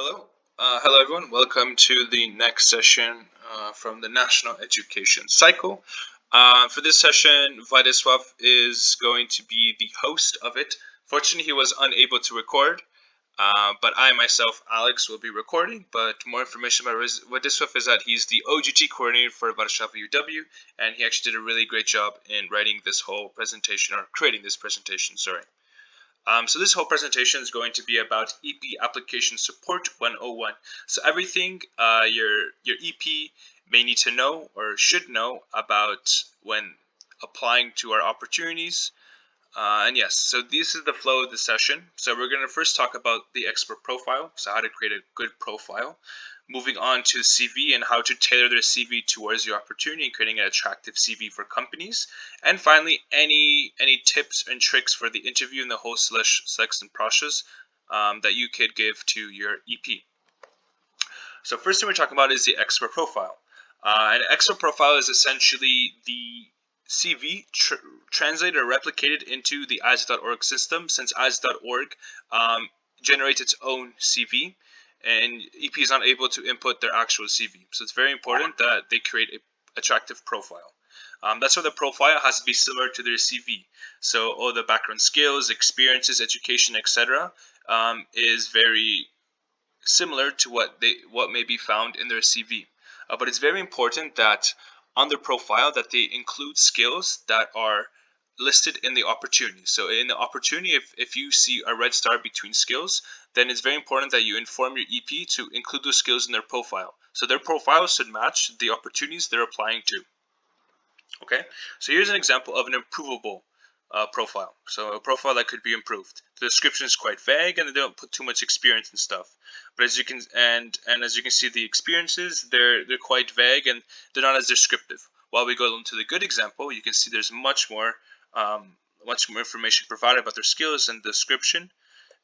Hello everyone. Welcome to the next session from the National Education Cycle. For this session, Vladislav is going to be the host of it. Fortunately, he was unable to record, but I myself, Alex, will be recording. But more information about Vladislav is that he's the OGT coordinator for Warszawa UW, and he actually did a really great job in writing this whole presentation, or creating this presentation, sorry. So this whole presentation is going to be about EP Application Support 101. So everything your EP may need to know or should know about when applying to our opportunities. And yes, so this is the flow of the session. So we're going to first talk about the expert profile, so how to create a good profile. Moving on to CV and how to tailor their CV towards your opportunity and creating an attractive CV for companies. And finally, any tips and tricks for the interview and the whole selection process that you could give to your EP. So first thing we're talking about is the expert profile. An expert profile is essentially the CV translated or replicated into the AS.org system, since AS.org generates its own CV, and EP is not able to input their actual CV. So it's very important that they create an attractive profile. That's why the profile has to be similar to their CV. So all the background skills, experiences, education, etc., is very similar to what may be found in their CV. But it's very important that on their profile that they include skills that are listed in the opportunity. So in the opportunity, if you see a red star between skills, then it's very important that you inform your EP to include those skills in their profile. So their profile should match the opportunities they're applying to. Okay, so here's an example of an improvable profile. So a profile that could be improved. The description is quite vague and they don't put too much experience and stuff. But as you can as you can see, the experiences they're quite vague and they're not as descriptive. While we go into the good example, you can see there's much more information provided about their skills and description,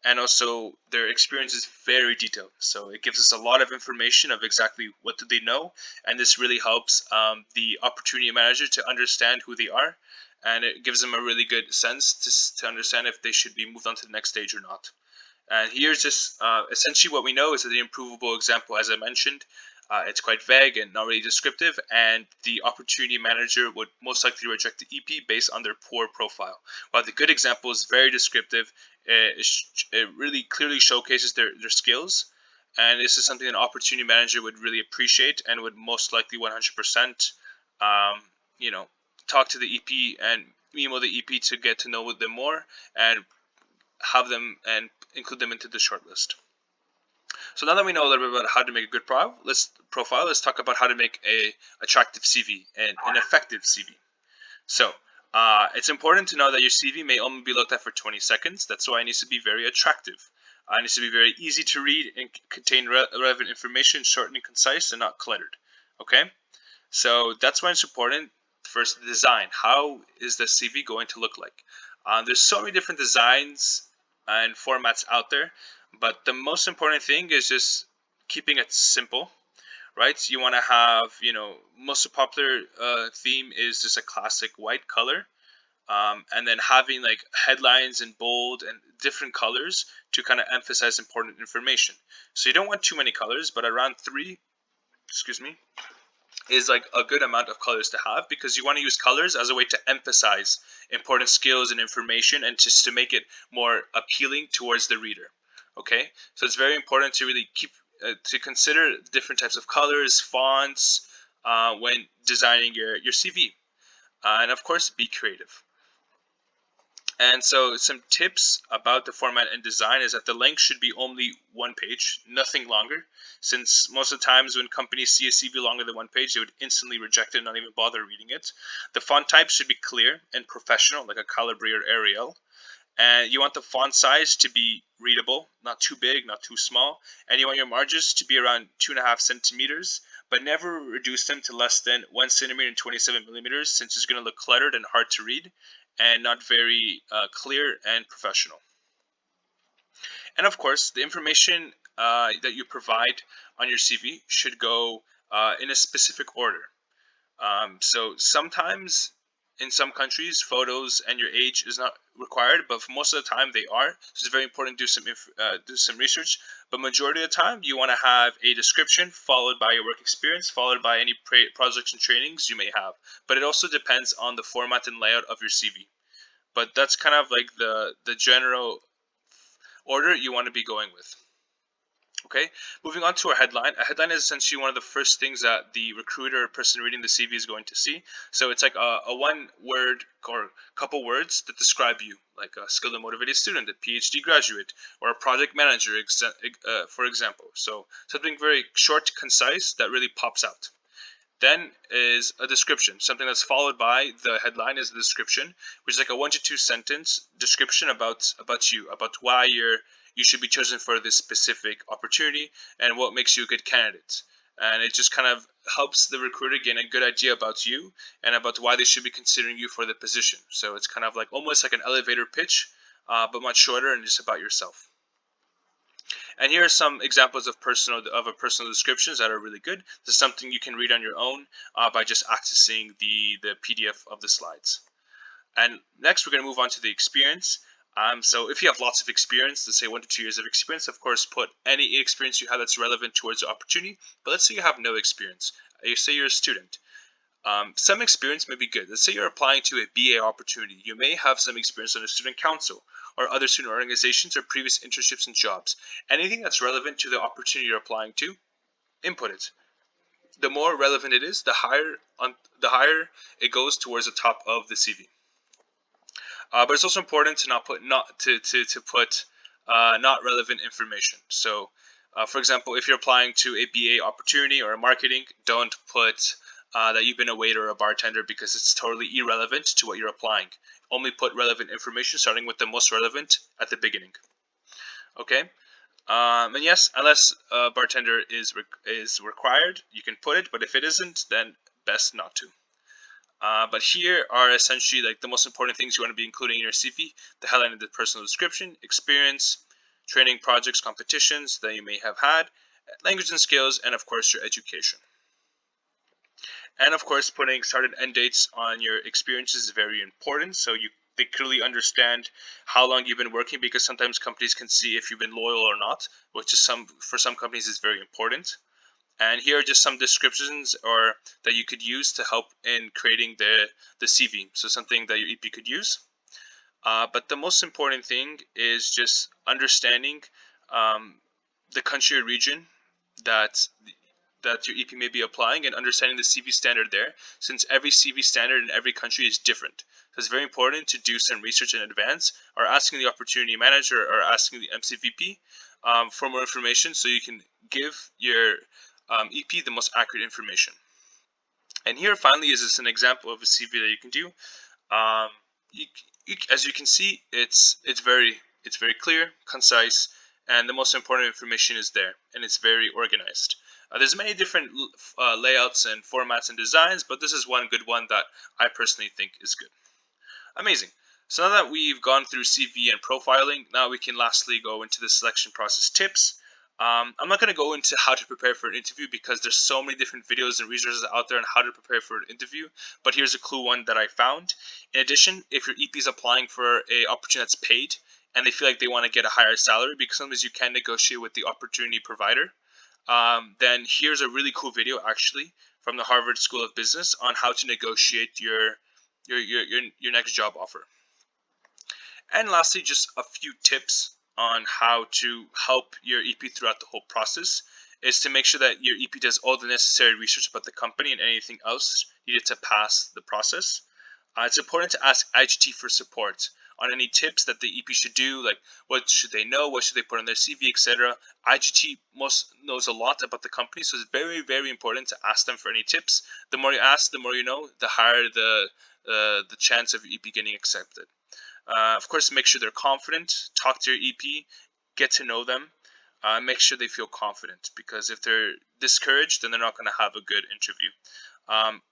and also their experience is very detailed. So it gives us a lot of information of exactly what do they know, and this really helps the opportunity manager to understand who they are, and it gives them a really good sense to understand if they should be moved on to the next stage or not. And here's just essentially what we know is that the improvable example, as I mentioned, it's quite vague and not really descriptive, and the opportunity manager would most likely reject the EP based on their poor profile. While the good example is very descriptive, it really clearly showcases their skills, and this is something an opportunity manager would really appreciate and would most likely 100%, talk to the EP and email the EP to get to know them more and have them and include them into the shortlist. So now that we know a little bit about how to make a good profile, let's talk about how to make a attractive CV and an effective CV. So it's important to know that your CV may only be looked at for 20 seconds. That's why it needs to be very attractive. It needs to be very easy to read and contain relevant information, short and concise, and not cluttered. Okay, so that's why it's important. First, the design. How is the CV going to look like? There's so many different designs and formats out there, but the most important thing is just keeping it simple, right? You want to have, most popular theme is just a classic white color, and then having like headlines in bold and different colors to kind of emphasize important information. So you don't want too many colors, but around 3, is like a good amount of colors to have, because you want to use colors as a way to emphasize important skills and information and just to make it more appealing towards the reader. Okay, so it's very important to really keep to consider different types of colors, fonts when designing your CV, and of course be creative. And so some tips about the format and design is that the length should be only 1 page, nothing longer, since most of the times when companies see a CV longer than 1 page, they would instantly reject it and not even bother reading it. The font type should be clear and professional, like a Calibri or Arial. And you want the font size to be readable, not too big, not too small. And you want your margins to be around 2.5 centimeters, but never reduce them to less than 1 centimeter and 27 millimeters, since it's going to look cluttered and hard to read and not very clear and professional. And of course, the information that you provide on your CV should go in a specific order. So sometimes In some countries, photos and your age is not required, but for most of the time they are. So it's very important to do some research. But majority of the time, you want to have a description followed by your work experience, followed by any projects and trainings you may have. But it also depends on the format and layout of your CV. But that's kind of like the general order you want to be going with. Okay, moving on to a headline. A headline is essentially one of the first things that the recruiter or person reading the CV is going to see. So it's like a one word or couple words that describe you, like a skilled and motivated student, a PhD graduate, or a project manager, for example. So something very short, concise that really pops out. Then is a description. Something that's followed by the headline is the description, which is like a 1 to 2 sentence description about you, about why you should be chosen for this specific opportunity and what makes you a good candidate. And it just kind of helps the recruiter gain a good idea about you and about why they should be considering you for the position. So it's kind of like almost like an elevator pitch, but much shorter and just about yourself. And here are some examples of personal descriptions that are really good. This is something you can read on your own by just accessing the PDF of the slides. And next, we're going to move on to the experience. So if you have lots of experience, let's say 1 to 2 years of experience, of course, put any experience you have that's relevant towards the opportunity. But let's say you have no experience. You say you're a student. Some experience may be good. Let's say you're applying to a BA opportunity. You may have some experience on a student council or other student organizations or previous internships and jobs. Anything that's relevant to the opportunity you're applying to, input it. The more relevant it is, the higher it goes towards the top of the CV. But it's also important to not put not relevant information. So, for example, if you're applying to a BA opportunity or a marketing, don't put that you've been a waiter or a bartender because it's totally irrelevant to what you're applying. Only put relevant information, starting with the most relevant at the beginning. Okay. And yes, unless a bartender is required, you can put it. But if it isn't, then best not to. But here are essentially like the most important things you want to be including in your CV: the headline of the personal description, experience, training, projects, competitions that you may have had, language and skills, and of course your education. And of course, putting start and end dates on your experiences is very important. So they clearly understand how long you've been working, because sometimes companies can see if you've been loyal or not, which is for some companies is very important. And here are just some descriptions or that you could use to help in creating the CV. So something that your EP could use. But the most important thing is just understanding the country or region that your EP may be applying, and understanding the CV standard there, since every CV standard in every country is different. So it's very important to do some research in advance, or asking the opportunity manager or asking the MCVP for more information, so you can give your EP the most accurate information. And here finally is just an example of a CV that you can do. Um, as you can see, it's very clear, concise, and the most important information is there, and it's very organized. There's many different layouts and formats and designs, but this is one good one that I personally think is good. Amazing. So now that we've gone through CV and profiling, now we can lastly go into the selection process tips. I'm not going to go into how to prepare for an interview because there's so many different videos and resources out there on how to prepare for an interview, but here's a clue one that I found. In addition, if your EP is applying for a opportunity that's paid and they feel like they want to get a higher salary, because sometimes you can negotiate with the opportunity provider, then here's a really cool video actually from the Harvard School of Business on how to negotiate your next job offer. And lastly, just a few tips on how to help your EP throughout the whole process is to make sure that your EP does all the necessary research about the company and anything else needed to pass the process. It's important to ask IGT for support on any tips that the EP should do, like what should they know, what should they put on their CV, etc. IGT knows a lot about the company, so it's very, very important to ask them for any tips. The more you ask, the more you know, the higher the chance of your EP getting accepted. Of course, make sure they're confident. Talk to your EP, get to know them. Make sure they feel confident, because if they're discouraged, then they're not going to have a good interview.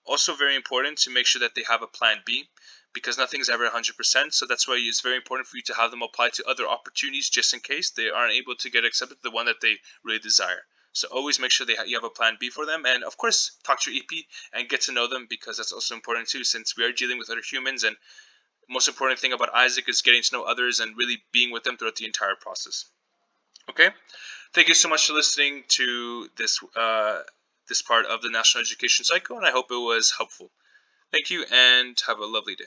Also very important to make sure that they have a plan B, because nothing's ever 100%. So that's why it's very important for you to have them apply to other opportunities just in case they aren't able to get accepted the one that they really desire. So always make sure you have a plan B for them. And of course, talk to your EP and get to know them, because that's also important too, since we are dealing with other humans. And the most important thing about Isaac is getting to know others and really being with them throughout the entire process. Okay? Thank you so much for listening to this part of the National Education Cycle, and I hope it was helpful. Thank you, and have a lovely day.